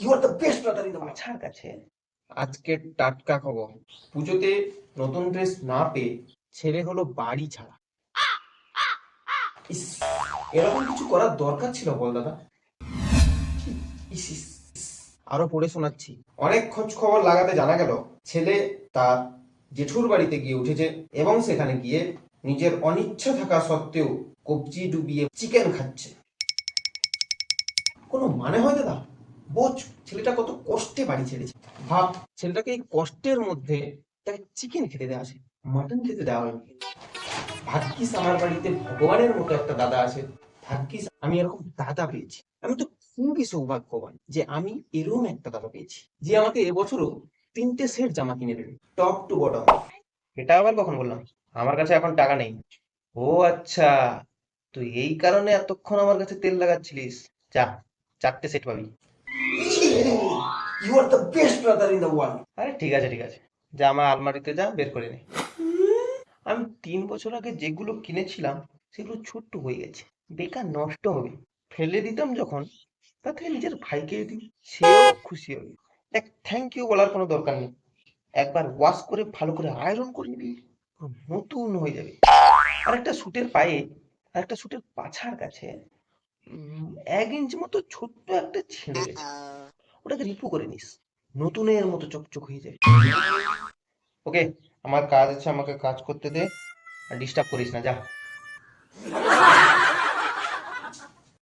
You are the best brother in the world. বাছার কাছে আজকে টাটকা খবর, পুজোতে নতুন ড্রেস না পেয়ে ছেলে হলো বাড়ি ছাড়া। ইস, এরকম কিছু করার দরকার ছিল বল দাদা? ইস, ইস, ইস। আরো পড়ে শোনাচ্ছি। অনেক খোঁজ খবর লাগাতে জানা গেল ছেলে তার জেঠুর বাড়িতে গিয়ে উঠেছে এবং সেখানে গিয়ে নিজের অনিচ্ছা থাকা সত্ত্বেও কবজি ডুবিয়ে চিকেন খাচ্ছে। কোনো মানে হয় দাদা? বোঝ ছেলেটা কত কষ্টে বাড়ি ছেড়েছে। ভাব, ছেলেটাকে এই কষ্টের মধ্যে তাকে চিকেন খেতে দেওয়া আছে, মাটন খেতে দেওয়া হয়নি। ভাগ্যিস আমার বাড়িতে ভগবানের মতো একটা দাদা আছে। ভাগ্যিস আমি এরকম দাদা পেয়েছি। আমি তো খুবই সৌভাগ্যবান যে আমি এরকম একটা দাদা পেয়েছি যে আমাকে এবছরও 3টে সেট জামা কিনে দেবে, টপ টু বটম। এটা আবার কখন বললাম? আমার কাছে এখন টাকা নেই। ও আচ্ছা, তুই এই কারণে এতক্ষণ আমার কাছে তেল লাগাচ্ছিলিস। যা, 4টে সেট পাবি। You are the best brother in the world. আরে ঠিক আছে ঠিক আছে, যা আমার আলমারিতে যা, বের করে নে। আমি 3 বছর আগে যেগুলো কিনেছিলাম সেগুলো ছোট্ট হয়ে গেছে, বেকার নষ্ট হবে। ফেলে দিতাম যখন, তার থেকে নিজের ভাইকে দিই, সেও খুশি হবে। দেখ, থ্যাংক ইউ বলার কোনো দরকার নেই। একবার ওয়াশ করে ভালো করে আয়রন করে নিবি, পুরো নতুন হয়ে যাবে। আর একটা স্যুটের পায়ে, আর একটা স্যুটের পাছার কাছে 1 ইঞ্চ মতো ছোট্ট একটা ছেড়ে গেছে, ওটাকে রিপু করে নিস, নতুনের মতো চকচক হয়ে যাবে। ওকে, আমার কাজ আছে, আমাকে কাজ করতে দে, আর ডিস্টার্ব করিস না, যা।